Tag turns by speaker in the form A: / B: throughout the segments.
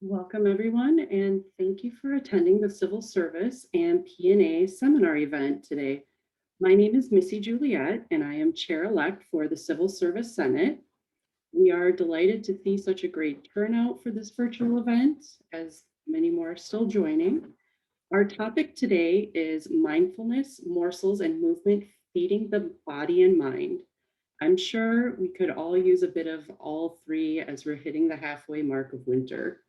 A: Welcome, everyone, and thank you for attending the Civil Service and P&A seminar event today. My name is Missy Juliet, and I am Chair-elect for the Civil Service Senate. We are delighted to see such a great turnout for this virtual event, as many more are still joining. Our topic today is mindfulness, morsels, and movement feeding the body and mind. I'm sure we could all use a bit of all three as we're hitting the halfway mark of winter.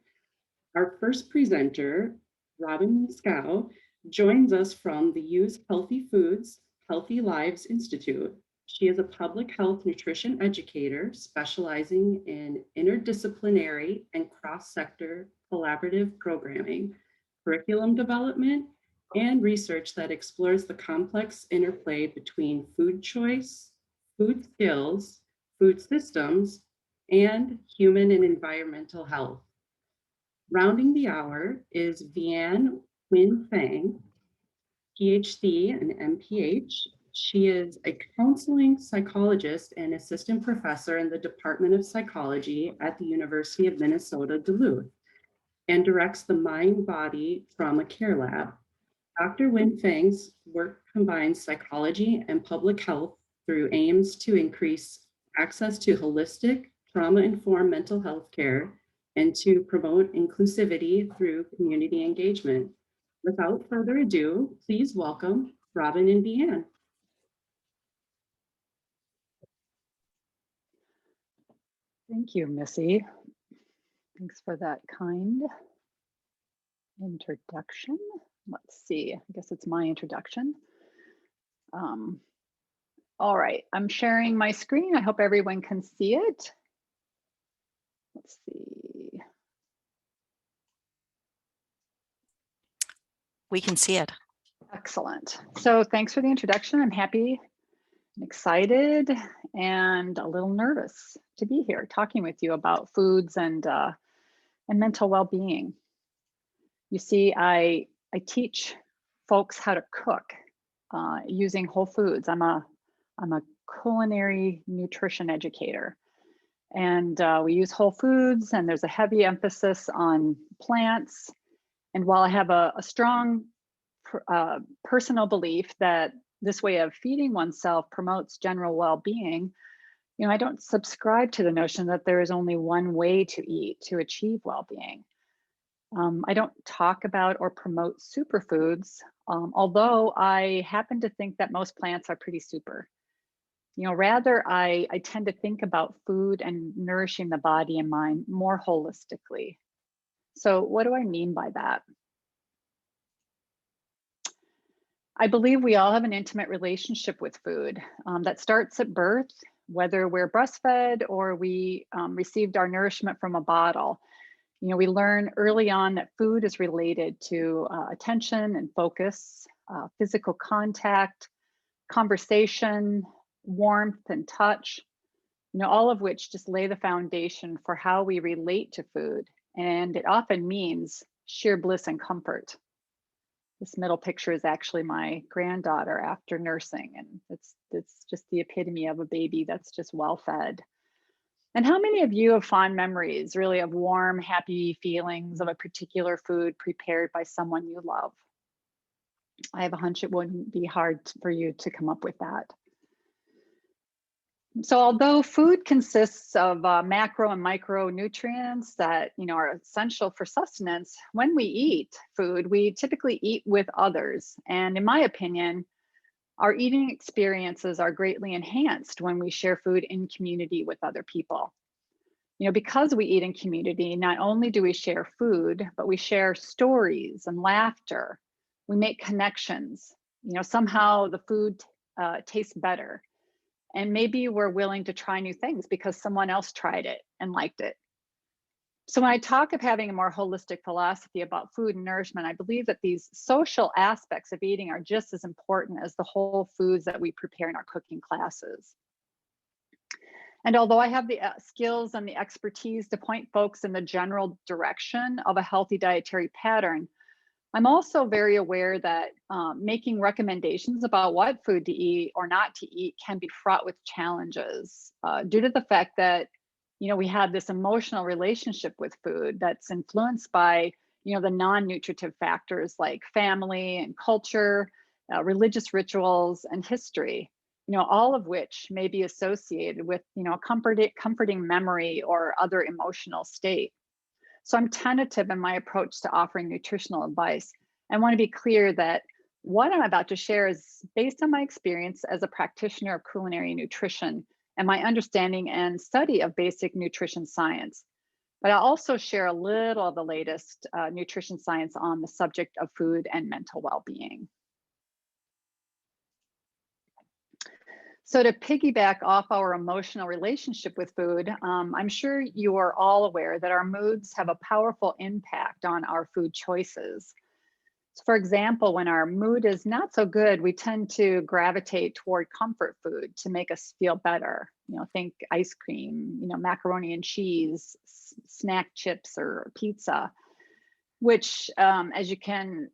A: Our first presenter, Robin Schow, joins us from the Use Healthy Foods, Healthy Lives Institute. She is a public health nutrition educator specializing in interdisciplinary and cross-sector collaborative programming, curriculum development, and research that explores the complex interplay between food choice, food skills, food systems, and human and environmental health. Rounding the hour is Viann Nguyen-Feng, PhD and MPH. She is a counseling psychologist and assistant professor in the Department of Psychology at the University of Minnesota Duluth and directs the Mind Body Trauma Care Lab. Dr. Nguyen-Feng's work combines psychology and public health through aims to increase access to holistic, trauma-informed mental health care and to promote inclusivity through community engagement. Without further ado, please welcome Robin and Viann.
B: Thank you, Missy. Thanks for that kind introduction. Let's see, I guess it's my introduction. All right, I'm sharing my screen. I hope everyone can see it. Let's see.
C: We can see it.
B: Excellent. So thanks for the introduction. I'm happy and excited and a little nervous to be here talking with you about foods and mental well-being. You see, I teach folks how to cook using whole foods. I'm a culinary nutrition educator, and we use whole foods, and there's a heavy emphasis on plants. And while I have a strong personal belief that this way of feeding oneself promotes general well-being, I don't subscribe to the notion that there is only one way to eat to achieve well-being. I don't talk about or promote superfoods, although I happen to think that most plants are pretty super. Rather, I tend to think about food and nourishing the body and mind more holistically. So what do I mean by that? I believe we all have an intimate relationship with food that starts at birth, whether we're breastfed or we received our nourishment from a bottle. We learn early on that food is related to attention and focus, physical contact, conversation, warmth and touch, all of which just lay the foundation for how we relate to food. And it often means sheer bliss and comfort. This middle picture is actually my granddaughter after nursing, and it's just the epitome of a baby that's just well fed. And how many of you have fond memories, really, of warm, happy feelings of a particular food prepared by someone you love? I have a hunch it wouldn't be hard for you to come up with that. So although food consists of macro and micronutrients that are essential for sustenance, when we eat food, we typically eat with others. And in my opinion, our eating experiences are greatly enhanced when we share food in community with other people. Because we eat in community, not only do we share food, but we share stories and laughter. We make connections. Somehow the food tastes better. And maybe we're willing to try new things because someone else tried it and liked it. So when I talk of having a more holistic philosophy about food and nourishment, I believe that these social aspects of eating are just as important as the whole foods that we prepare in our cooking classes. And although I have the skills and the expertise to point folks in the general direction of a healthy dietary pattern, I'm also very aware that making recommendations about what food to eat or not to eat can be fraught with challenges due to the fact that we had this emotional relationship with food that's influenced by, the non-nutritive factors like family and culture, religious rituals, and history, all of which may be associated with, a comforting memory or other emotional state. So I'm tentative in my approach to offering nutritional advice. I want to be clear that what I'm about to share is based on my experience as a practitioner of culinary nutrition and my understanding and study of basic nutrition science. But I'll also share a little of the latest nutrition science on the subject of food and mental well-being. So to piggyback off our emotional relationship with food, I'm sure you are all aware that our moods have a powerful impact on our food choices. So for example, when our mood is not so good, we tend to gravitate toward comfort food to make us feel better. Think ice cream, macaroni and cheese, snack chips, or pizza, which, as you can,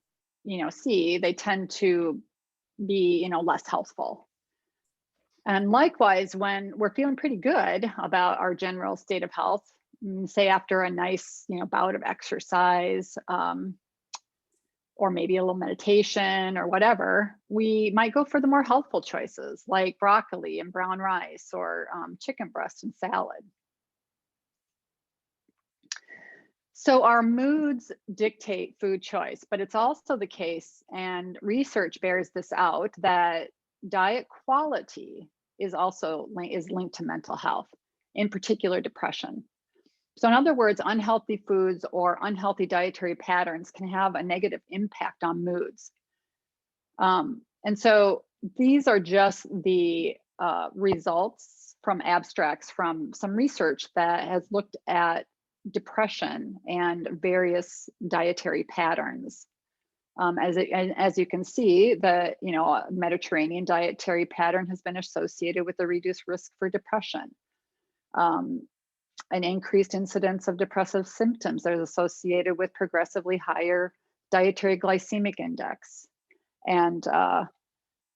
B: see, they tend to be, less healthful. And likewise, when we're feeling pretty good about our general state of health, say after a nice, bout of exercise, or maybe a little meditation or whatever, we might go for the more healthful choices like broccoli and brown rice or chicken breast and salad. So our moods dictate food choice, but it's also the case, and research bears this out, that diet quality is also linked to mental health, in particular depression. So in other words, unhealthy foods or unhealthy dietary patterns can have a negative impact on moods. And so these are just the results from abstracts from some research that has looked at depression and various dietary patterns. As you can see, the Mediterranean dietary pattern has been associated with a reduced risk for depression. An increased incidence of depressive symptoms that is associated with progressively higher dietary glycemic index. And the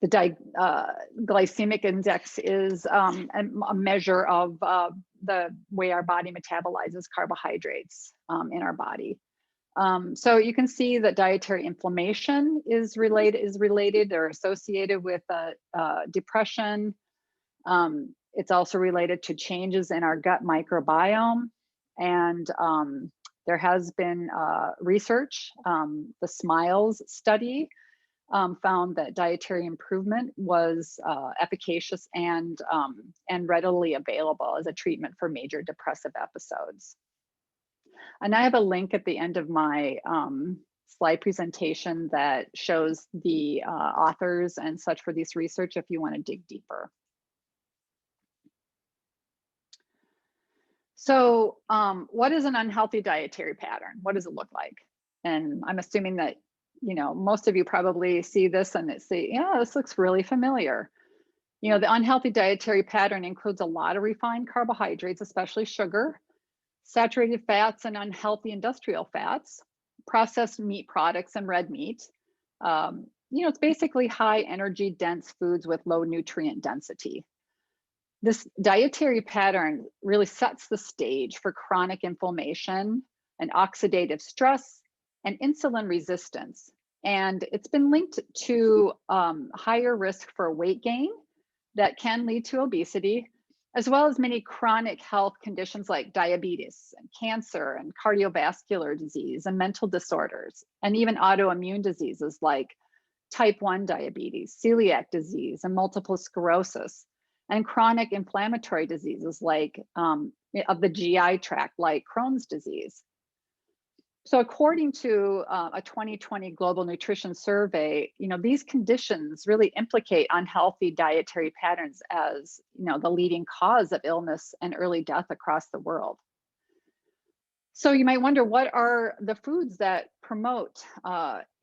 B: glycemic index is a measure of the way our body metabolizes carbohydrates in our body. So you can see that dietary inflammation is related or associated with depression. It's also related to changes in our gut microbiome. And there has been research, the SMILES study found that dietary improvement was efficacious and readily available as a treatment for major depressive episodes. And I have a link at the end of my slide presentation that shows the authors and such for this research if you want to dig deeper. So what is an unhealthy dietary pattern? What does it look like? And I'm assuming that, most of you probably see this and say, yeah, this looks really familiar. The unhealthy dietary pattern includes a lot of refined carbohydrates, especially sugar, saturated fats and unhealthy industrial fats, processed meat products and red meat. It's basically high energy dense foods with low nutrient density. This dietary pattern really sets the stage for chronic inflammation and oxidative stress and insulin resistance. And it's been linked to higher risk for weight gain that can lead to obesity, as well as many chronic health conditions like diabetes and cancer and cardiovascular disease and mental disorders, and even autoimmune diseases like type 1 diabetes, celiac disease, and multiple sclerosis, and chronic inflammatory diseases like of the GI tract, like Crohn's disease. So according to a 2020 Global Nutrition Survey, these conditions really implicate unhealthy dietary patterns as, the leading cause of illness and early death across the world. So you might wonder, what are the foods that promote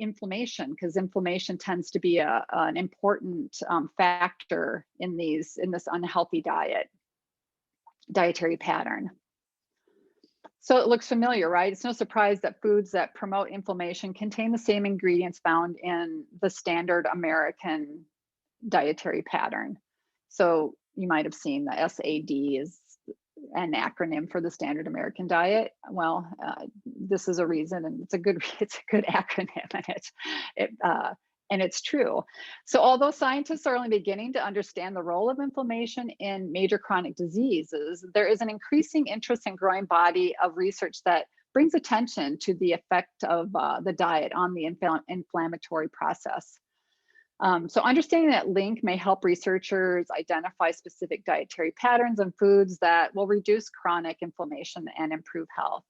B: inflammation? Because inflammation tends to be an important factor in this unhealthy dietary pattern. So it looks familiar, right? It's no surprise that foods that promote inflammation contain the same ingredients found in the standard American dietary pattern. So you might have seen the SAD is an acronym for the standard American diet. Well, this is a reason, and it's a good acronym, and it's true. So although scientists are only beginning to understand the role of inflammation in major chronic diseases, there is an increasing interest and growing body of research that brings attention to the effect of the diet on the inflammatory process. So understanding that link may help researchers identify specific dietary patterns and foods that will reduce chronic inflammation and improve health.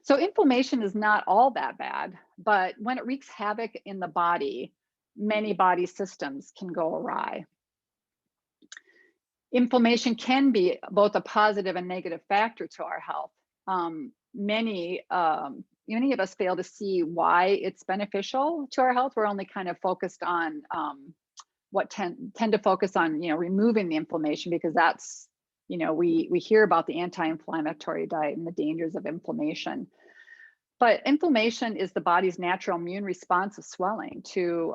B: So inflammation is not all that bad, but when it wreaks havoc in the body, many body systems can go awry. Inflammation can be both a positive and negative factor to our health. Many of us fail to see why it's beneficial to our health. We're only kind of focused on tend to focus on, removing the inflammation, because that's, we hear about the anti-inflammatory diet and the dangers of inflammation. But inflammation is the body's natural immune response of swelling to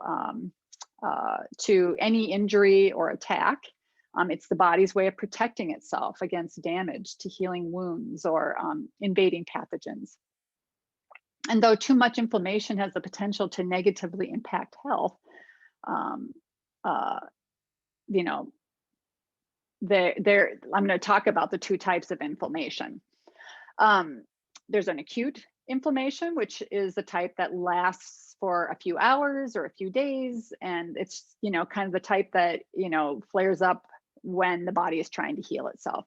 B: any injury or attack. It's the body's way of protecting itself against damage to healing wounds or invading pathogens. And though too much inflammation has the potential to negatively impact health, I'm going to talk about the two types of inflammation. There's an acute inflammation, which is the type that lasts for a few hours or a few days, and it's kind of the type that flares up when the body is trying to heal itself.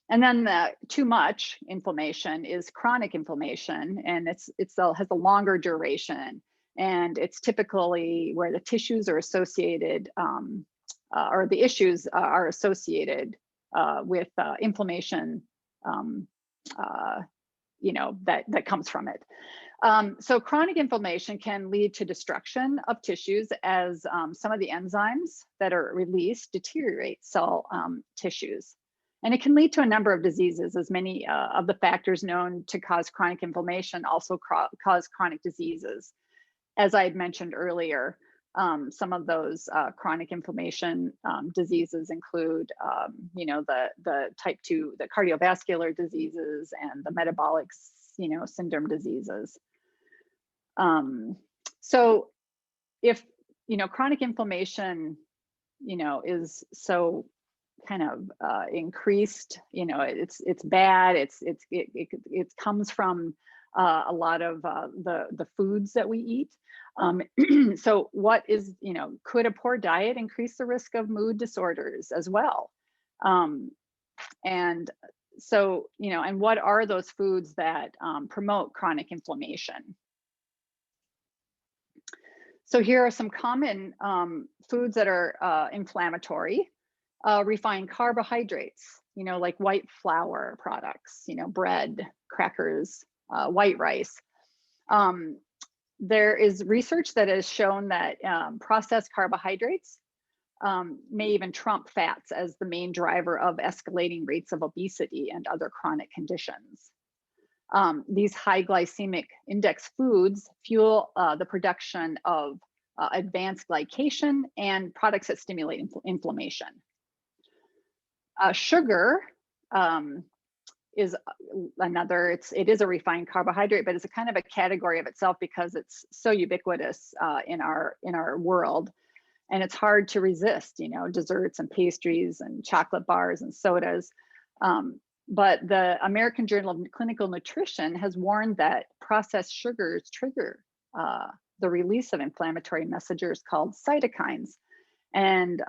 B: And then the too much inflammation is chronic inflammation, and it has a longer duration, and it's typically where the tissues are associated, or the issues are associated with inflammation, that comes from it. So chronic inflammation can lead to destruction of tissues as some of the enzymes that are released deteriorate cell tissues. And it can lead to a number of diseases, as many of the factors known to cause chronic inflammation also cause chronic diseases. As I had mentioned earlier, some of those chronic inflammation diseases include, the type 2, the cardiovascular diseases and the metabolic, syndrome diseases. So if, chronic inflammation, is so kind of increased, it's bad. It comes from a lot of the foods that we eat. So what is, could a poor diet increase the risk of mood disorders as well? And so, and what are those foods that promote chronic inflammation? So here are some common foods that are inflammatory. Refined carbohydrates, like white flour products, bread, crackers, white rice. There is research that has shown that processed carbohydrates may even trump fats as the main driver of escalating rates of obesity and other chronic conditions. These high glycemic index foods fuel the production of advanced glycation and products that stimulate inflammation. Sugar is another, it is a refined carbohydrate, but it's a kind of a category of itself because it's so ubiquitous in our world, and it's hard to resist, desserts and pastries and chocolate bars and sodas. But the American Journal of Clinical Nutrition has warned that processed sugars trigger the release of inflammatory messengers called cytokines, and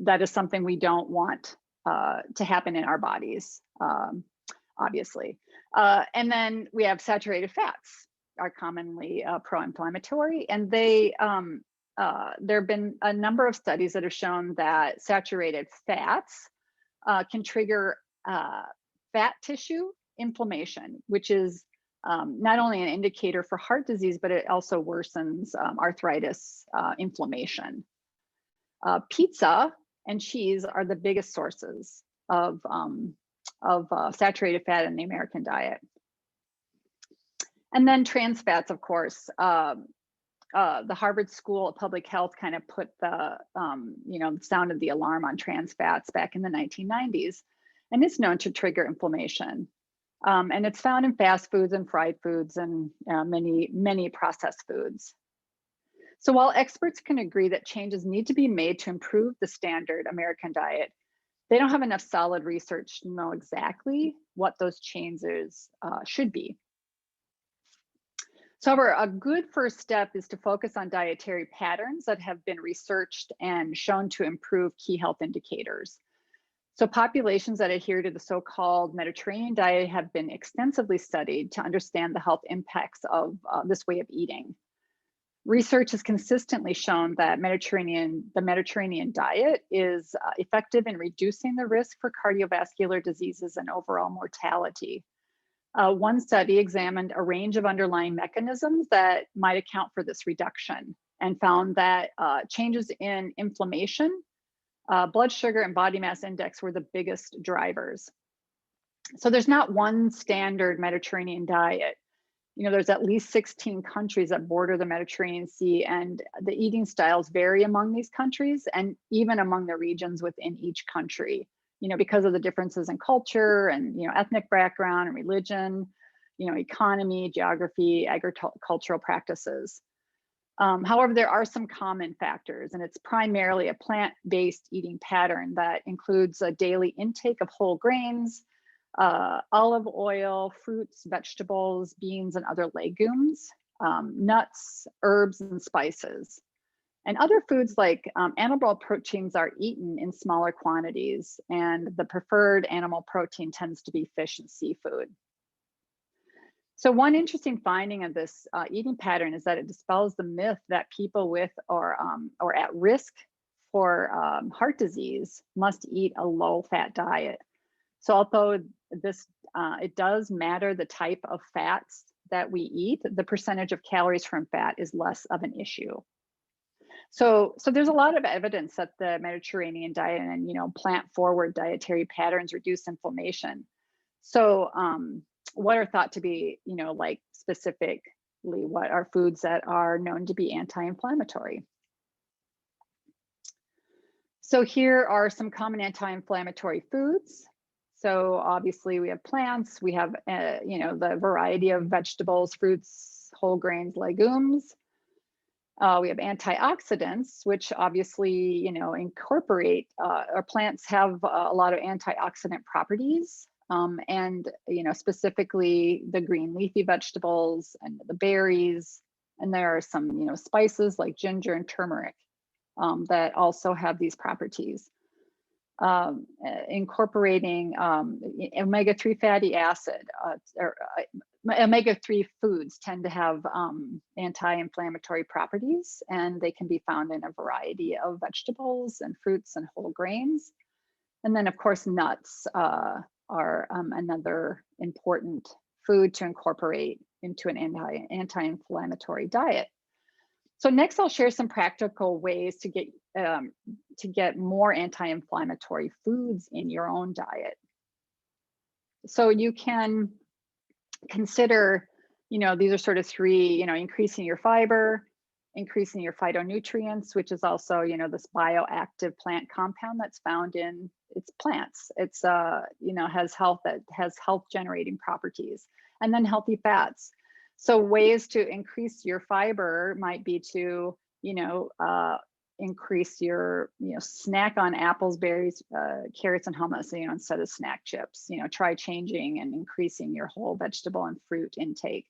B: that is something we don't want to happen in our bodies, obviously. And then we have saturated fats are commonly pro-inflammatory, and there have been a number of studies that have shown that saturated fats can trigger fat tissue inflammation, which is not only an indicator for heart disease, but it also worsens arthritis inflammation. Pizza and cheese are the biggest sources of saturated fat in the American diet. And then trans fats, of course, the Harvard School of Public Health kind of put the, sounded the alarm on trans fats back in the 1990s, and it's known to trigger inflammation. And it's found in fast foods and fried foods and many processed foods. So while experts can agree that changes need to be made to improve the standard American diet, they don't have enough solid research to know exactly what those changes should be. So, however, a good first step is to focus on dietary patterns that have been researched and shown to improve key health indicators. So, populations that adhere to the so called Mediterranean diet have been extensively studied to understand the health impacts of this way of eating. Research has consistently shown that the Mediterranean diet is effective in reducing the risk for cardiovascular diseases and overall mortality. One study examined a range of underlying mechanisms that might account for this reduction and found that changes in inflammation, blood sugar, and body mass index were the biggest drivers. So there's not one standard Mediterranean diet. There's at least 16 countries that border the Mediterranean Sea, and the eating styles vary among these countries and even among the regions within each country, because of the differences in culture and, ethnic background and religion, economy, geography, agricultural practices. However, there are some common factors, and it's primarily a plant-based eating pattern that includes a daily intake of whole grains, olive oil, fruits, vegetables, beans, and other legumes, nuts, herbs, and spices. And other foods like animal proteins are eaten in smaller quantities, and the preferred animal protein tends to be fish and seafood. So one interesting finding of this eating pattern is that it dispels the myth that people with or at risk for heart disease must eat a low-fat diet. So although it does matter the type of fats that we eat, the percentage of calories from fat is less of an issue. So there's a lot of evidence that the Mediterranean diet and plant-forward dietary patterns reduce inflammation. So what are thought to be like specifically what are foods that are known to be anti-inflammatory? So here are some common anti-inflammatory foods. So obviously we have plants, we have, the variety of vegetables, fruits, whole grains, legumes. We have antioxidants, which obviously, incorporate, our plants have a lot of antioxidant properties. And, specifically the green leafy vegetables and the berries. And there are some, spices like ginger and turmeric that also have these properties. Incorporating omega-3 fatty acid or omega-3 foods tend to have anti-inflammatory properties, and they can be found in a variety of vegetables and fruits and whole grains. And then, of course, nuts are another important food to incorporate into an anti-inflammatory diet. So next, I'll share some practical ways to get more anti-inflammatory foods in your own diet. So you can consider, these are sort of three, increasing your fiber, increasing your phytonutrients, which is also, this bioactive plant compound that's found in its plants. It's, has health generating properties, and then healthy fats. So ways to increase your fiber might be to, increase your, snack on apples, berries, carrots, and hummus, instead of snack chips. Try changing and increasing your whole vegetable and fruit intake.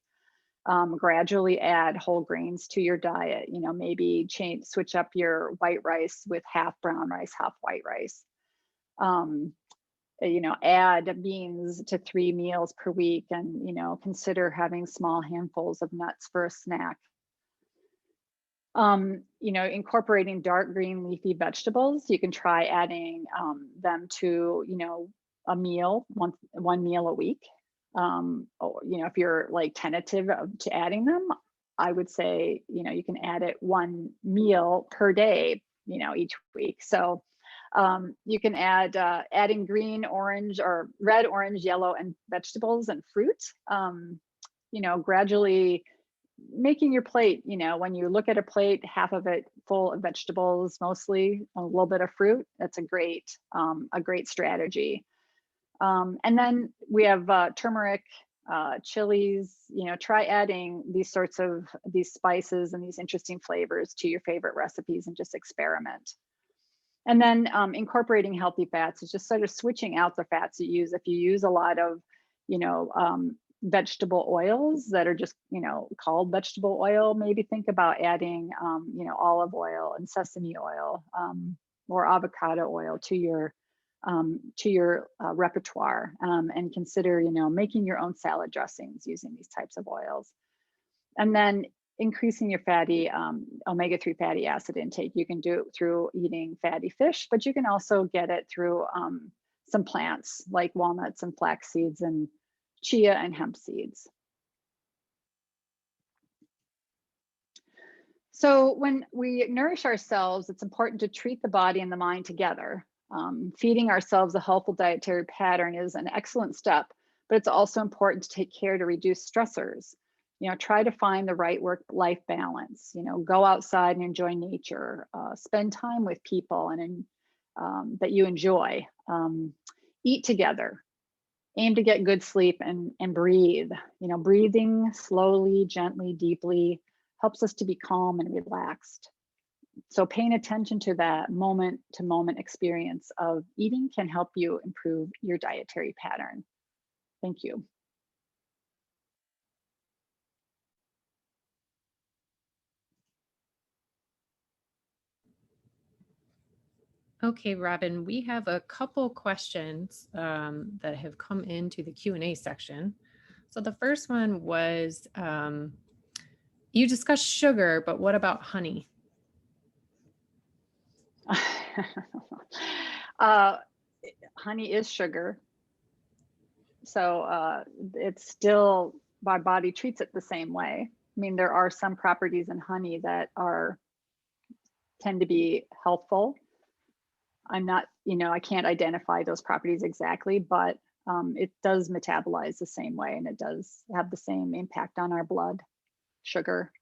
B: Gradually add whole grains to your diet. Maybe switch up your white rice with half brown rice, half white rice. Add beans to 3 meals per week, and consider having small handfuls of nuts for a snack. Incorporating dark green leafy vegetables, you can try adding them to a meal, one meal a week. If you're like tentative to adding them, I would say you can add it 1 meal per day each week. So you can add adding green, orange, or red, orange, yellow, and vegetables and fruit. Gradually making your plate, when you look at a plate, half of it full of vegetables, mostly a little bit of fruit, that's a great strategy. And then we have turmeric, chilies, try adding these spices and these interesting flavors to your favorite recipes and just experiment. And then incorporating healthy fats is just sort of switching out the fats you use. If you use a lot of, you know, vegetable oils that are just, called vegetable oil, maybe think about adding, olive oil and sesame oil, or avocado oil to your repertoire, and consider, making your own salad dressings using these types of oils. And then increasing your fatty omega-3 fatty acid intake. You can do it through eating fatty fish, but you can also get it through some plants like walnuts and flax seeds and chia and hemp seeds. So when we nourish ourselves, it's important to treat the body and the mind together. Feeding ourselves a healthful dietary pattern is an excellent step, but it's also important to take care to reduce stressors. Try to find the right work-life balance. Go outside and enjoy nature. Spend time with people that you enjoy. Eat together. Aim to get good sleep and breathe. Breathing slowly, gently, deeply helps us to be calm and relaxed. So paying attention to that moment to moment experience of eating can help you improve your dietary pattern. Thank you.
C: Okay, Robin, we have a couple questions that have come into the Q&A section. So the first one was, you discussed sugar, but what about honey?
B: Honey is sugar. So it's still, my body treats it the same way. I mean, there are some properties in honey that tend to be healthful. I'm not, I can't identify those properties exactly, but it does metabolize the same way, and it does have the same impact on our blood sugar.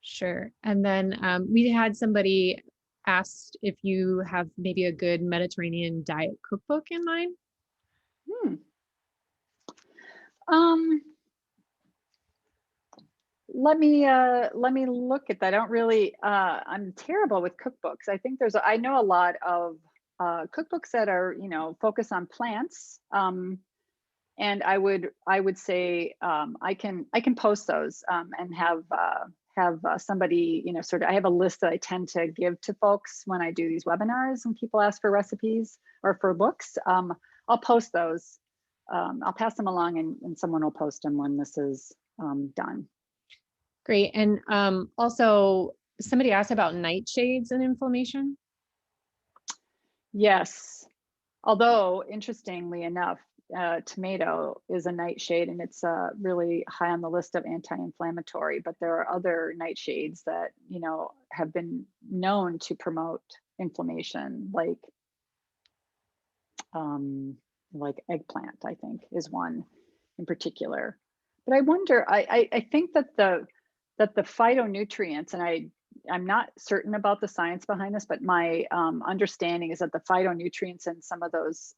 C: Sure. And then we had somebody asked if you have maybe a good Mediterranean diet cookbook in mind.
B: Let me look at that. I don't really, I'm terrible with cookbooks. I think I know a lot of cookbooks that are, focus on plants. And I would say I can post those and have somebody, sort of, I have a list that I tend to give to folks when I do these webinars and people ask for recipes or for books. I'll post those. I'll pass them along, and someone will post them when this is done.
C: Great. And also somebody asked about nightshades and inflammation.
B: Yes. Although, interestingly enough, tomato is a nightshade, and it's really high on the list of anti-inflammatory, but there are other nightshades that, have been known to promote inflammation, like eggplant, I think, is one in particular. But I wonder, I think that the phytonutrients, and I'm not certain about the science behind this, but my understanding is that the phytonutrients in some of those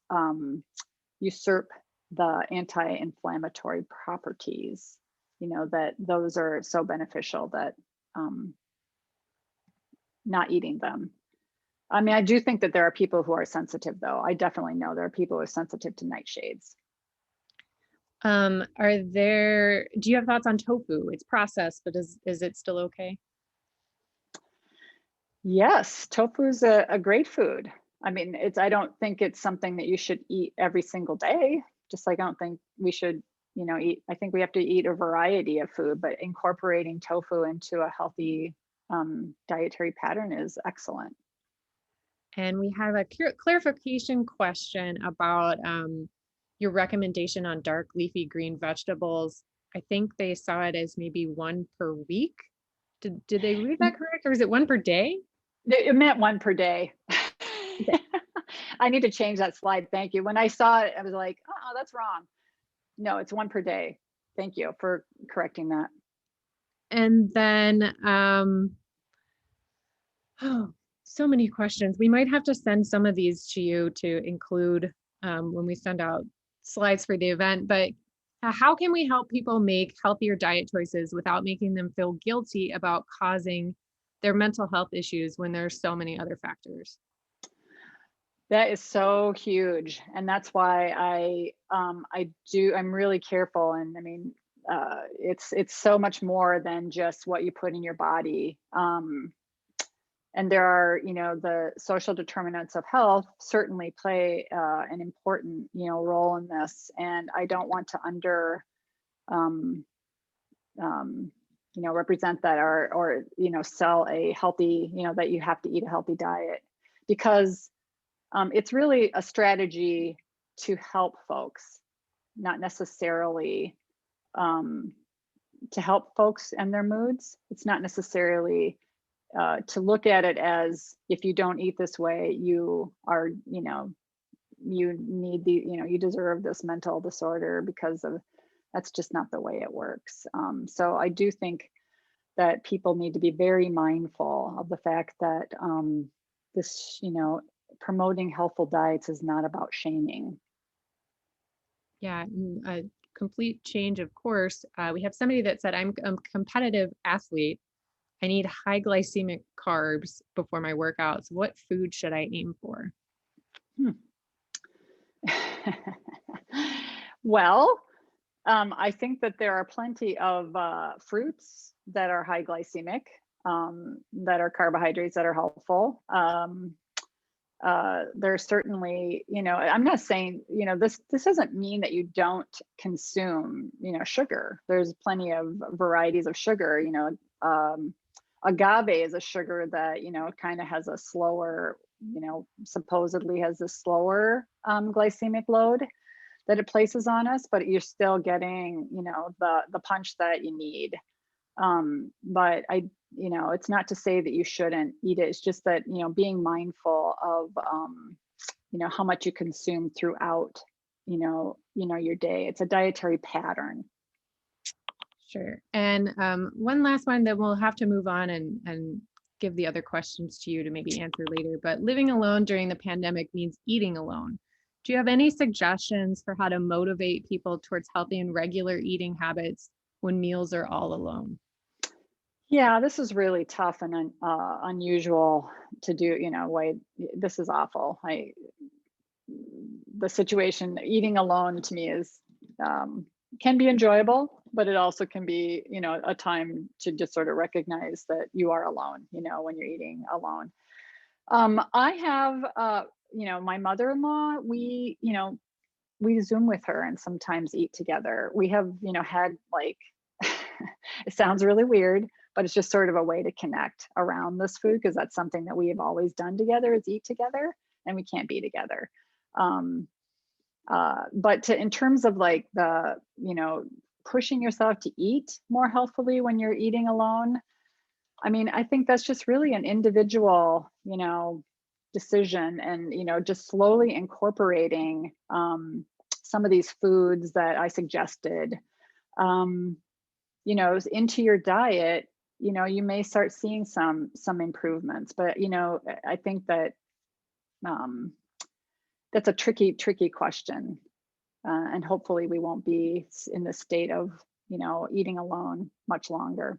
B: usurp the anti-inflammatory properties, that those are so beneficial that not eating them. I mean, I do think that there are people who are sensitive, though. I definitely know there are people who are sensitive to nightshades.
C: Do you have thoughts on tofu? It's processed, but is it still okay?
B: Yes, tofu is a great food. I mean, I don't think it's something that you should eat every single day. Just like I don't think we should, eat. I think we have to eat a variety of food, but incorporating tofu into a healthy dietary pattern is excellent.
C: And we have a clarification question about your recommendation on dark leafy green vegetables. I think they saw it as maybe one per week. Did they read that correct, or is it one per day?
B: It meant one per day. Okay. I need to change that slide. Thank you. When I saw it, I was like, oh, that's wrong. No, it's one per day. Thank you for correcting that.
C: And then, oh, so many questions. We might have to send some of these to you to include when we send out slides for the event, but how can we help people make healthier diet choices without making them feel guilty about causing their mental health issues when there's so many other factors?
B: That is so huge, and that's why I'm really careful, and I mean, it's so much more than just what you put in your body. And there are, the social determinants of health certainly play an important, role in this, and I don't want to um, represent that, or sell a healthy, that you have to eat a healthy diet, because it's really a strategy to help folks, not necessarily um, to help folks and their moods. It's not necessarily to look at it as, if you don't eat this way, you are, you need you deserve this mental disorder because of, that's just not the way it works. So I do think that people need to be very mindful of the fact that this, promoting healthful diets is not about shaming.
C: Yeah, a complete change of course. We have somebody that said, I'm a competitive athlete. I need high glycemic carbs before my workouts. What food should I aim for?
B: Hmm. Well, I think that there are plenty of fruits that are high glycemic, that are carbohydrates that are helpful. There's certainly, I'm not saying, this doesn't mean that you don't consume, sugar. There's plenty of varieties of sugar. Agave is a sugar that, kind of has a slower, supposedly has a slower glycemic load that it places on us, but you're still getting, the punch that you need. But it's not to say that you shouldn't eat it. It's just that, being mindful of, how much you consume throughout, your day. It's a dietary pattern.
C: Sure. And one last one that we'll have to move on and give the other questions to you to maybe answer later. But living alone during the pandemic means eating alone. Do you have any suggestions for how to motivate people towards healthy and regular eating habits when meals are all alone?
B: Yeah, this is really tough and unusual to do. This is awful. The situation, eating alone to me is, can be enjoyable, but it also can be, a time to just sort of recognize that you are alone, when you're eating alone. I have, my mother-in-law, we Zoom with her and sometimes eat together. We have, had like, it sounds really weird, but it's just sort of a way to connect around this food, because that's something that we have always done together, is eat together, and we can't be together. But in terms of like the, pushing yourself to eat more healthfully when you're eating alone, I mean, I think that's just really an individual, decision, and, just slowly incorporating some of these foods that I suggested, into your diet. You may start seeing some improvements, but, I think that that's a tricky question. And hopefully we won't be in the state of, eating alone much longer.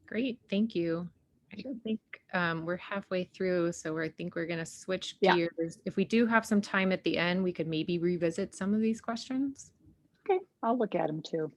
C: Great, thank you. I think we're halfway through, so I think we're going to switch
B: Yeah.
C: gears. If we do have some time at the end, we could maybe revisit some of these questions.
B: Okay, I'll look at them too.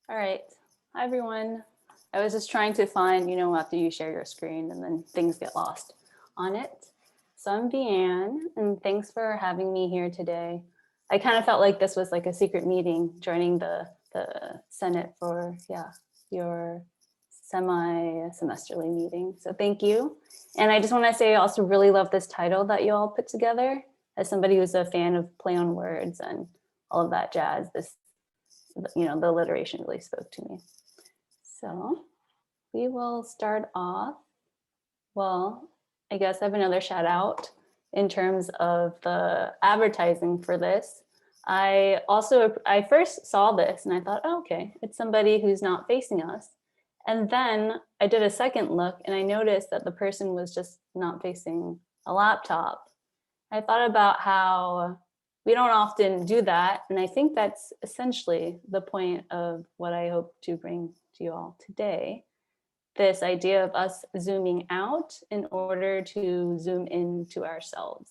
D: All right. Hi, everyone. I was just trying to find, after you share your screen and then things get lost on it. So I'm Viann, and thanks for having me here today. I kind of felt like this was like a secret meeting, joining the the Senate for, your semi-semesterly meeting. So thank you. And I just want to say I also really love this title that you all put together. As somebody who's a fan of play on words and all of that jazz, this, the alliteration really spoke to me. So we will start off. Well, I guess I have another shout out in terms of the advertising for this. I first saw this and I thought, oh, okay, it's somebody who's not facing us. And then I did a second look and I noticed that the person was just not facing a laptop. I thought about how we don't often do that. And I think that's essentially the point of what I hope to bring to you all today. This idea of us zooming out in order to zoom into ourselves.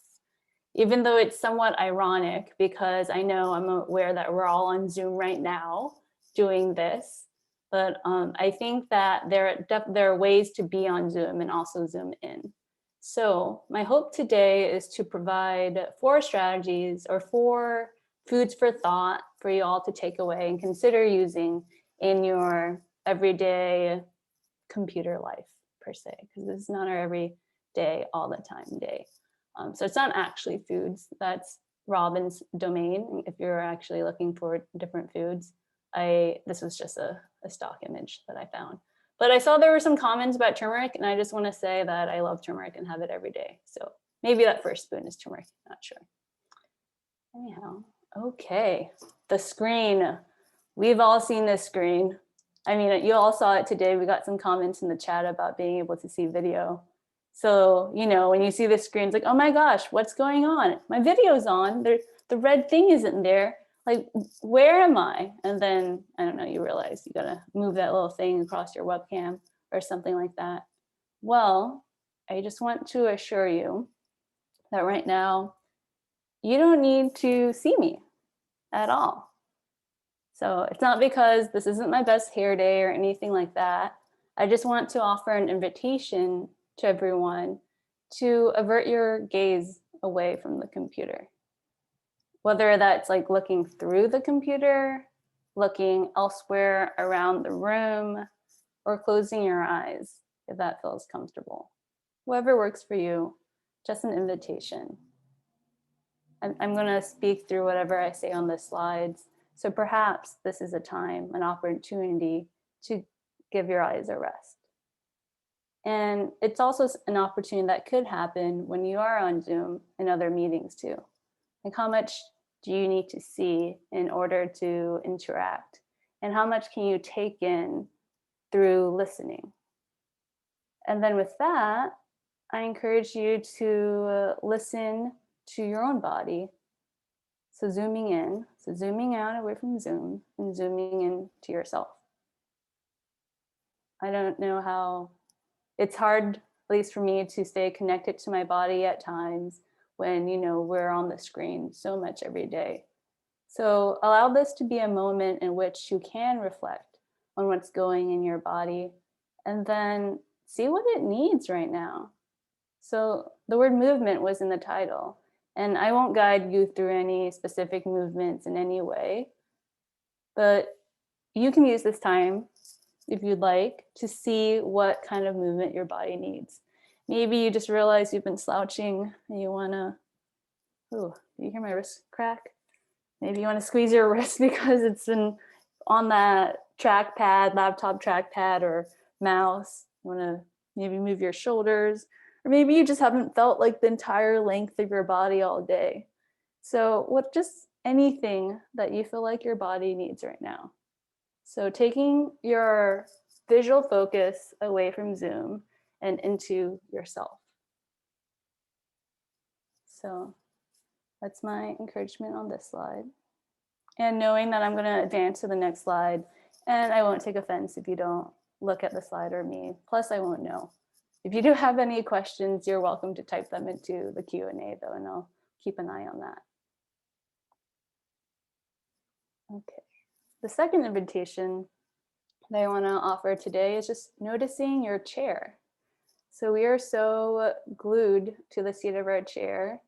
D: Even though it's somewhat ironic, because I'm aware that we're all on Zoom right now doing this, but I think that there are ways to be on Zoom and also zoom in. So my hope today is to provide 4 strategies or 4 foods for thought for you all to take away and consider using in your everyday computer life per se, because this is not our everyday, all the time day. So it's not actually foods. That's Robin's domain. If you're actually looking for different foods, this was just a stock image that I found. But I saw there were some comments about turmeric, and I just want to say that I love turmeric and have it every day. So maybe that first spoon is turmeric, not sure. Anyhow, okay, the screen. We've all seen this screen. I mean, you all saw it today. We got some comments in the chat about being able to see video. So, when you see the screen, it's like, oh my gosh, what's going on? My video's on. The red thing isn't there. Like, where am I? And then, I don't know, you realize you gotta move that little thing across your webcam or something like that. Well, I just want to assure you that right now, you don't need to see me at all. So it's not because this isn't my best hair day or anything like that. I just want to offer an invitation to everyone to avert your gaze away from the computer. Whether that's like looking through the computer, looking elsewhere around the room, or closing your eyes, if that feels comfortable. Whatever works for you, just an invitation. I'm going to speak through whatever I say on the slides. So perhaps this is a time, an opportunity to give your eyes a rest. And it's also an opportunity that could happen when you are on Zoom and other meetings too. Like, how much do you need to see in order to interact? And how much can you take in through listening? And then with that, I encourage you to listen to your own body. So zooming in, so zooming out away from Zoom and zooming in to yourself. I don't know how, it's hard, at least for me, to stay connected to my body at times when, we're on the screen so much every day. So allow this to be a moment in which you can reflect on what's going in your body and then see what it needs right now. So the word movement was in the title, and I won't guide you through any specific movements in any way, but you can use this time, if you'd like, to see what kind of movement your body needs. Maybe you just realize you've been slouching and you wanna, do you hear my wrist crack? Maybe you wanna squeeze your wrist because it's been on that trackpad, laptop trackpad or mouse. You wanna maybe move your shoulders, or maybe you just haven't felt like the entire length of your body all day. So just anything that you feel like your body needs right now. So taking your visual focus away from Zoom and into yourself. So that's my encouragement on this slide. And knowing that I'm going to advance to the next slide, and I won't take offense if you don't look at the slide or me. Plus, I won't know. If you do have any questions, you're welcome to type them into the Q&A though, and I'll keep an eye on that. Okay. The second invitation that I want to offer today is just noticing your chair. So we are so glued to the seat of our chair,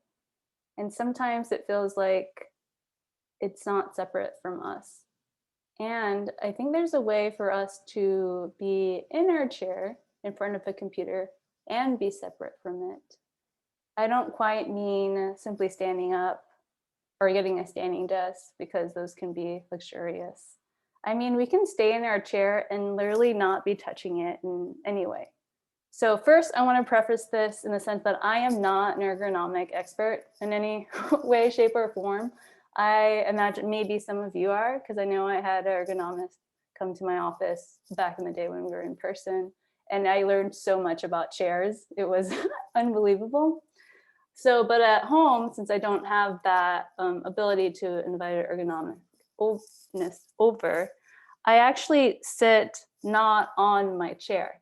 D: and sometimes it feels like it's not separate from us. And I think there's a way for us to be in our chair in front of a computer and be separate from it. I don't quite mean simply standing up or getting a standing desk, because those can be luxurious. I mean, we can stay in our chair and literally not be touching it in any way. So first, I want to preface this in the sense that I am not an ergonomic expert in any way, shape, or form. I imagine maybe some of you are, because I know I had an ergonomist come to my office back in the day when we were in person, and I learned so much about chairs. It was unbelievable. So, but at home, since I don't have that ability to invite ergonomicness over, I actually sit not on my chair.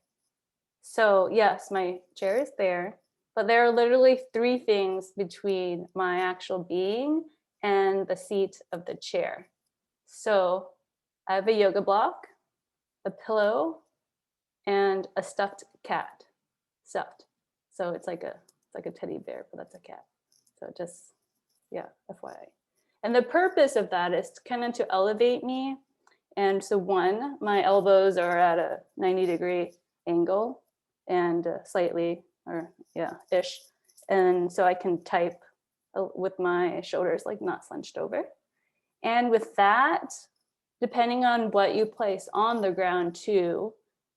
D: So yes, my chair is there, but there are literally 3 things between my actual being and the seat of the chair. So I have a yoga block, a pillow, and a stuffed cat. Stuffed. So it's like a teddy bear, but that's a cat. So just, yeah, FYI. And the purpose of that is kind of to elevate me. And so one, my elbows are at a 90-degree angle and slightly, or yeah, ish. And so I can type with my shoulders like not slunched over. And with that, depending on what you place on the ground too,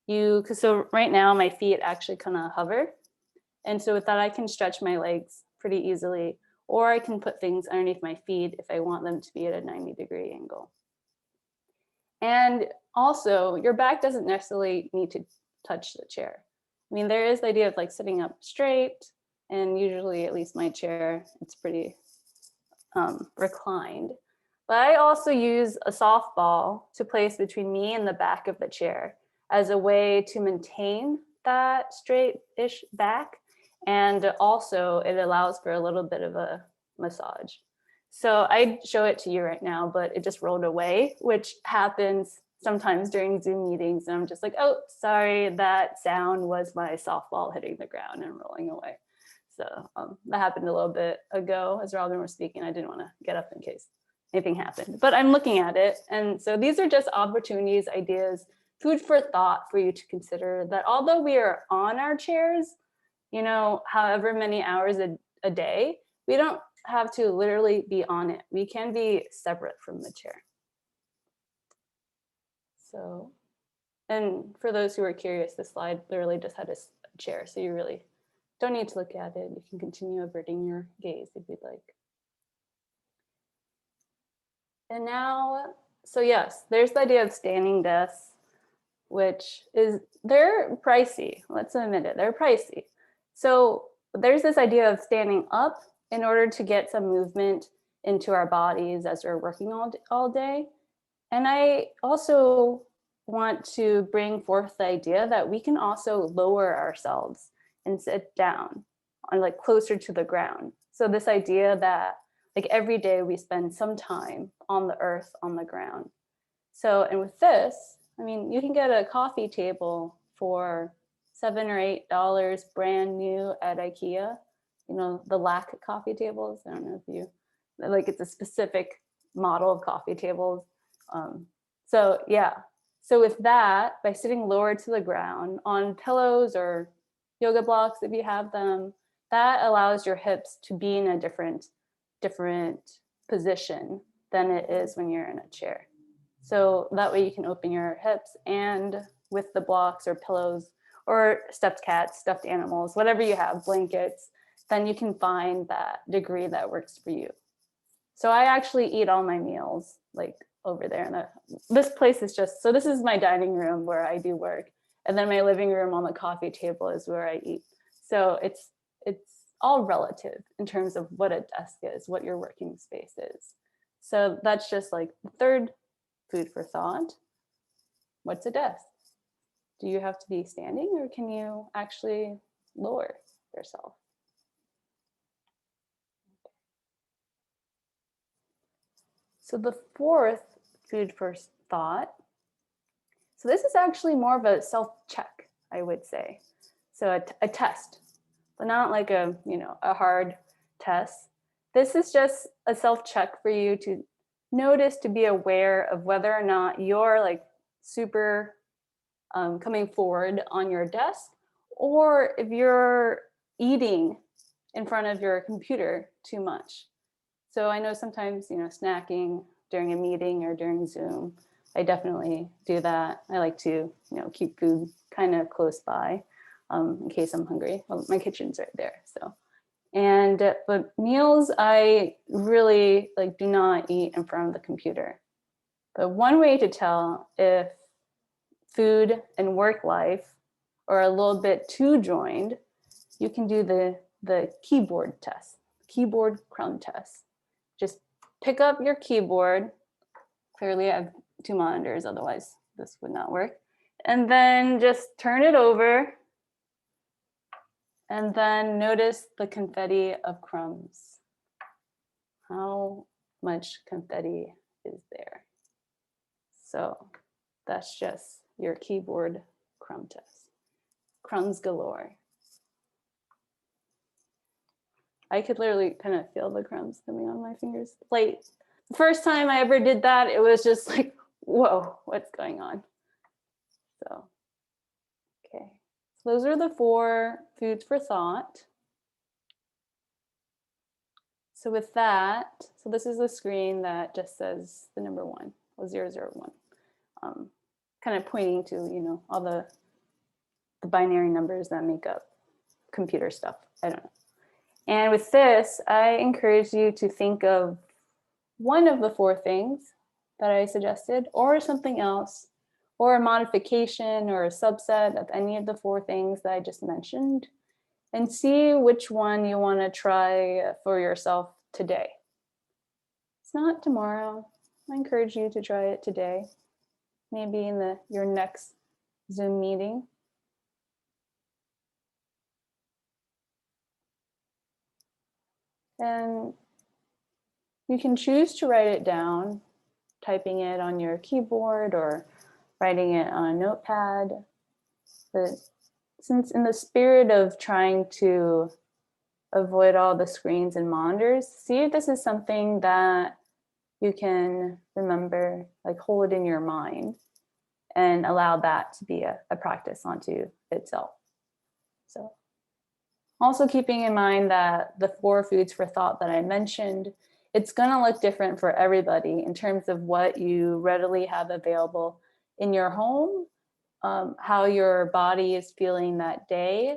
D: so right now my feet actually kind of hover. And so with that, I can stretch my legs pretty easily, or I can put things underneath my feet if I want them to be at a 90-degree angle. And also, your back doesn't necessarily need to touch the chair. I mean, there is the idea of like sitting up straight, and usually, at least my chair, it's pretty reclined. But I also use a softball to place between me and the back of the chair as a way to maintain that straight-ish back. And also, it allows for a little bit of a massage. So I'd show it to you right now, but it just rolled away, which happens sometimes during Zoom meetings. And I'm just like, oh, sorry, that sound was my softball hitting the ground and rolling away. So that happened a little bit ago as Robin was speaking. I didn't want to get up in case anything happened, but I'm looking at it. And so these are just opportunities, ideas, food for thought for you to consider, that although we are on our chairs, you know, however many hours a day, we don't have to literally be on it. We can be separate from the chair. So, and for those who are curious, this slide literally just had a chair. So you really don't need to look at it. You can continue averting your gaze if you'd like. And now, so yes, there's the idea of standing desks, which is, they're pricey. Let's admit it, they're pricey. So there's this idea of standing up in order to get some movement into our bodies as we're working all day. And I also want to bring forth the idea that we can also lower ourselves and sit down on like closer to the ground. So this idea that like every day we spend some time on the earth, on the ground. So, and with this, I mean, you can get a coffee table for $7 or $8 brand new at IKEA. You know, the lac coffee tables. I don't know if you, like, it's a specific model of coffee tables. So yeah, so with that, by sitting lower to the ground on pillows or yoga blocks, if you have them, that allows your hips to be in a different position than it is when you're in a chair. So that way you can open your hips, and with the blocks or pillows or stuffed cats, stuffed animals, whatever you have, blankets, then you can find that degree that works for you. So I actually eat all my meals like over there. And this place is just, so this is my dining room where I do work. And then my living room on the coffee table is where I eat. So it's all relative in terms of what a desk is, what your working space is. So that's just like the third food for thought. What's a desk? Do you have to be standing, or can you actually lower yourself? So the fourth food for thought. So this is actually more of a self-check, I would say. So a test, but not like a hard test. This is just a self-check for you to notice, to be aware of whether or not you're like super coming forward on your desk, or if you're eating in front of your computer too much. So I know sometimes, snacking during a meeting or during Zoom, I definitely do that. I like to, keep food kind of close by in case I'm hungry. Well, my kitchen's right there, so. But meals, I really do not eat in front of the computer. But one way to tell if food and work life are a little bit too joined, you can do the keyboard test, keyboard crumb test. Just pick up your keyboard. Clearly I have 2 monitors, otherwise this would not work. And then just turn it over. And then notice the confetti of crumbs. How much confetti is there? So that's just your keyboard crumb test. Crumbs galore. I could literally kind of feel the crumbs coming on my fingers. Like, the first time I ever did that, it was just like, whoa, what's going on? So, okay. So those are the 4 foods for thought. So with that, so this is the screen that just says the number 1, or 001. Kind of pointing to, all the binary numbers that make up computer stuff. I don't know. And with this, I encourage you to think of one of the 4 things that I suggested, or something else, or a modification or a subset of any of the 4 things that I just mentioned, and see which one you want to try for yourself today. It's not tomorrow. I encourage you to try it today, maybe in your next Zoom meeting. And you can choose to write it down, typing it on your keyboard or writing it on a notepad. But since in the spirit of trying to avoid all the screens and monitors, see if this is something that you can remember, hold in your mind, and allow that to be a practice onto itself. So also keeping in mind that the 4 foods for thought that I mentioned, it's going to look different for everybody in terms of what you readily have available in your home, how your body is feeling that day,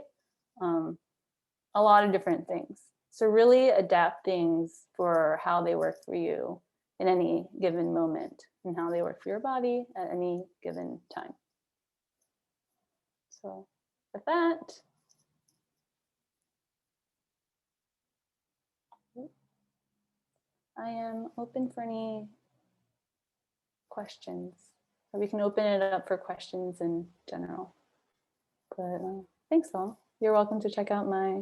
D: a lot of different things. So really adapt things for how they work for you in any given moment and how they work for your body at any given time. So with that, I am open for any questions, or we can open it up for questions in general. But thanks all. You're welcome to check out my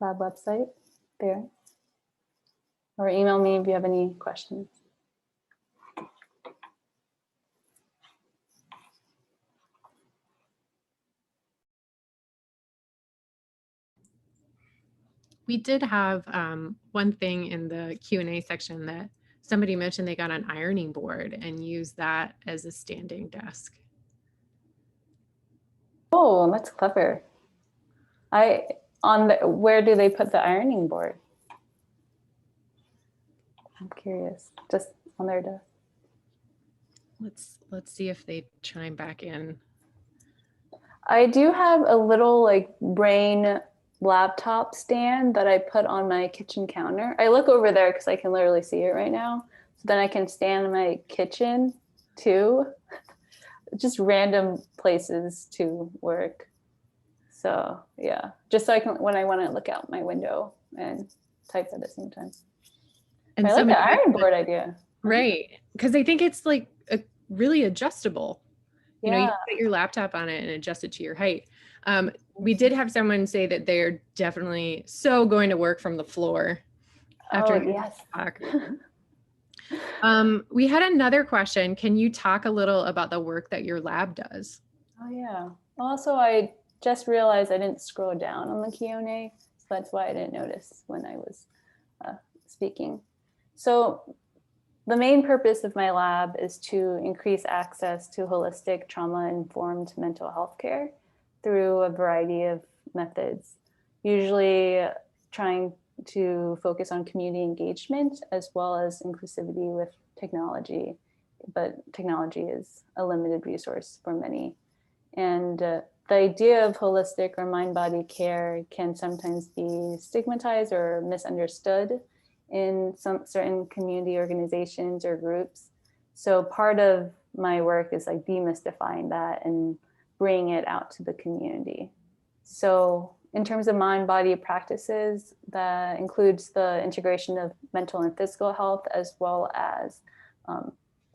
D: lab website there, or email me if you have any questions.
C: We did have one thing in the Q&A section that somebody mentioned they got an ironing board and used that as a standing desk.
D: Oh, that's clever. Where do they put the ironing board? I'm curious. Just on their desk.
C: Let's see if they chime back in.
D: I do have a little brain laptop stand that I put on my kitchen counter. I look over there because I can literally see it right now. So then I can stand in my kitchen too. Just random places to work. So yeah, just so I can, when I want to look out my window and type at the same time.
C: And
D: I like the iron board idea.
C: Right, because I think it's really adjustable. You know, you
D: Yeah.
C: put your laptop on it and adjust it to your height. We did have someone say that they're definitely so going to work from the floor after
D: yes.
C: talk. We had another question. Can you talk a little about the work that your lab does?
D: Oh yeah. Also, I just realized I didn't scroll down on the Q&A, so that's why I didn't notice when I was speaking. So the main purpose of my lab is to increase access to holistic trauma-informed mental health care through a variety of methods, usually trying to focus on community engagement as well as inclusivity with technology, but technology is a limited resource for many. And the idea of holistic or mind-body care can sometimes be stigmatized or misunderstood in some certain community organizations or groups. So part of my work is like demystifying that and bringing it out to the community. So in terms of mind-body practices, that includes the integration of mental and physical health, as well as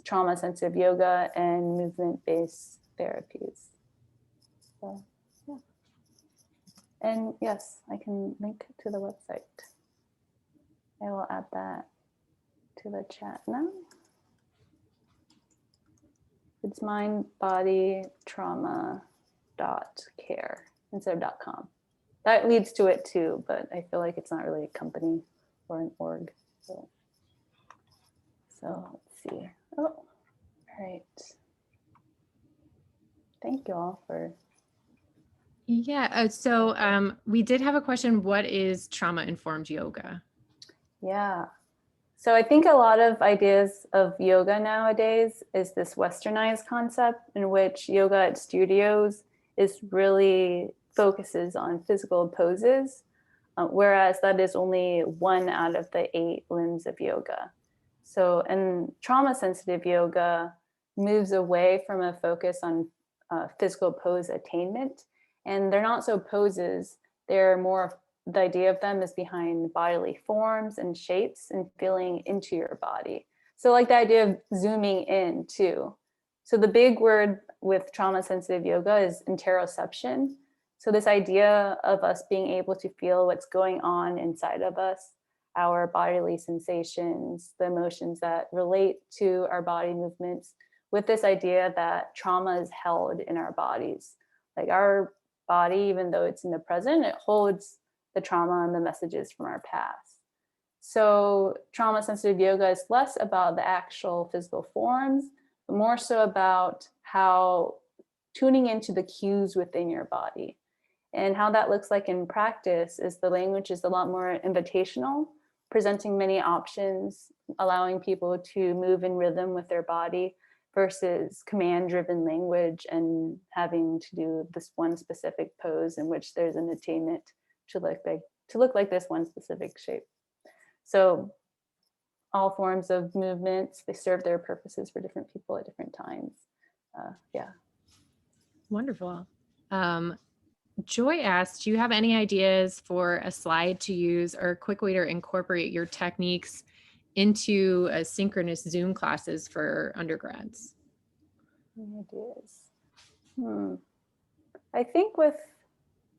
D: trauma-sensitive yoga and movement-based therapies. So, yeah. And yes, I can link to the website. I will add that to the chat now. It's mindbodytrauma.care instead of .com. That leads to it too, but I feel like it's not really a company or an org. So let's see. Oh, all right. Thank you all for.
C: Yeah, so we did have a question. What is trauma-informed yoga?
D: Yeah. So I think a lot of ideas of yoga nowadays is this westernized concept in which yoga at studios is really focuses on physical poses, whereas that is only 1 out of the 8 limbs of yoga. So, and trauma-sensitive yoga moves away from a focus on physical pose attainment, and they're not so poses, they're more, the idea of them is behind bodily forms and shapes and feeling into your body. So like the idea of zooming in too. So the big word with trauma-sensitive yoga is interoception. So this idea of us being able to feel what's going on inside of us, our bodily sensations, the emotions that relate to our body movements, with this idea that trauma is held in our bodies. Like our body, even though it's in the present, it holds the trauma and the messages from our past. So trauma-sensitive yoga is less about the actual physical forms, but more so about how tuning into the cues within your body. And how that looks like in practice is the language is a lot more invitational, presenting many options, allowing people to move in rhythm with their body versus command-driven language and having to do this one specific pose in which there's an attainment to look like this one specific shape. So all forms of movements, they serve their purposes for different people at different times. Yeah.
C: Wonderful. Joy asked, do you have any ideas for a slide to use or a quick way to incorporate your techniques into synchronous Zoom classes for undergrads?
D: Any ideas? I think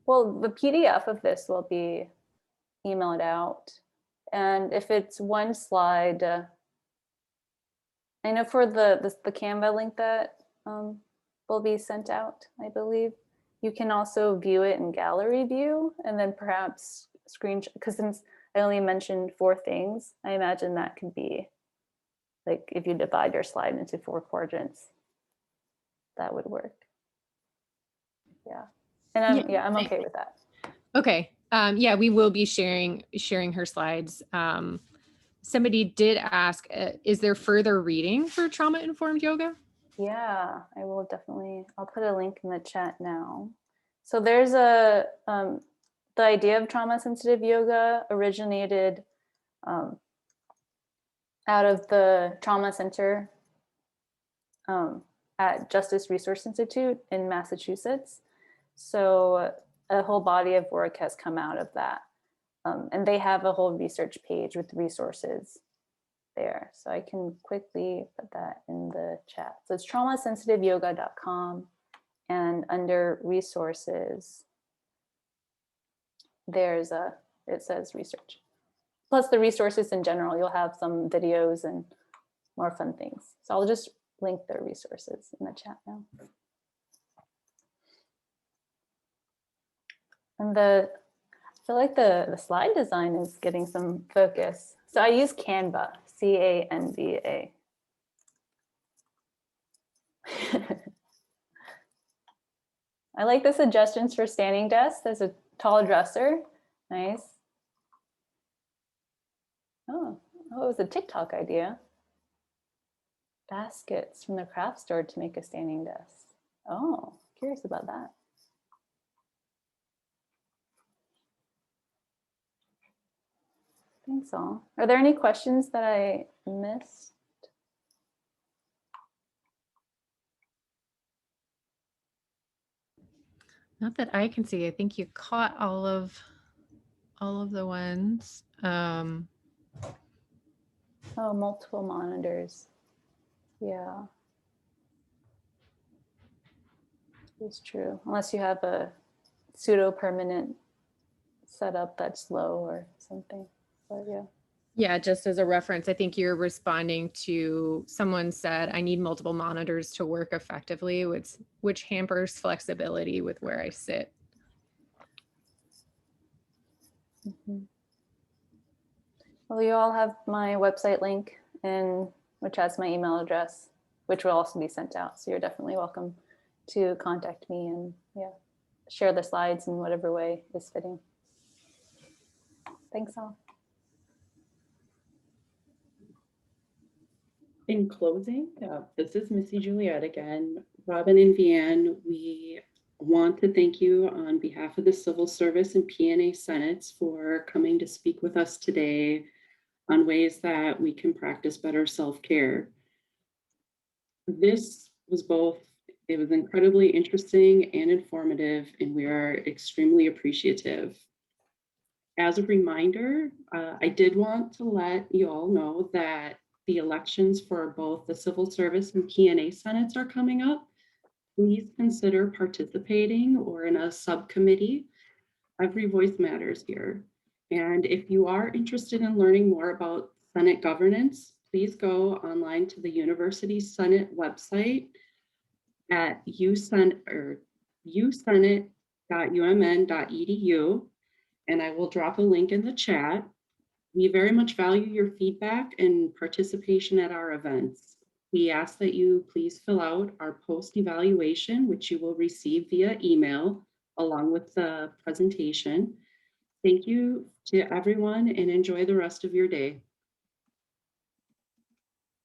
D: well, the PDF of this will be emailed out. And if it's one slide, I know for the Canva link that will be sent out, I believe, you can also view it in gallery view and then perhaps screenshot, because since I only mentioned 4 things, I imagine that could be like if you divide your slide into 4 quadrants, that would work. Yeah. And I'm okay with that.
C: Okay. Yeah, we will be sharing her slides. Somebody did ask, is there further reading for trauma-informed yoga?
D: Yeah, I will definitely, I'll put a link in the chat now. So there's the idea of trauma-sensitive yoga originated out of the trauma center at Justice Resource Institute in Massachusetts. So a whole body of work has come out of that. And they have a whole research page with resources there. So I can quickly put that in the chat. So it's traumasensitiveyoga.com, and under resources, it says research. Plus the resources in general, you'll have some videos and more fun things. So I'll just link their resources in the chat now. And I feel like the slide design is getting some focus. So I use Canva. Canva. I like the suggestions for standing desks. There's a tall dresser. Nice. Oh, it was a TikTok idea. Baskets from the craft store to make a standing desk. Oh, curious about that. Thanks all. Are there any questions that I missed?
C: Not that I can see. I think you caught all of the ones.
D: Oh, multiple monitors. Yeah. It's true. Unless you have a pseudo permanent setup that's low or something. But yeah.
C: Yeah, just as a reference, I think you're responding to someone said, I need multiple monitors to work effectively, which hampers flexibility with where I sit.
D: Mhm. Well, you all have my website link, and which has my email address, which will also be sent out. So you're definitely welcome to contact me and share the slides in whatever way is fitting. Thanks all.
A: In closing, this is Missy Juliet again. Robin and Viann, we want to thank you on behalf of the Civil Service and PNA Senates for coming to speak with us today on ways that we can practice better self-care. This was it was incredibly interesting and informative, and we are extremely appreciative. As a reminder, I did want to let you all know that the elections for both the Civil Service and PNA Senates are coming up. Please consider participating or in a subcommittee. Every voice matters here. And if you are interested in learning more about Senate governance, please go online to the University Senate website at usenate.umn.edu, and I will drop a link in the chat. We very much value your feedback and participation at our events. We ask that you please fill out our post-evaluation, which you will receive via email along with the presentation. Thank you to everyone and enjoy the rest of your day.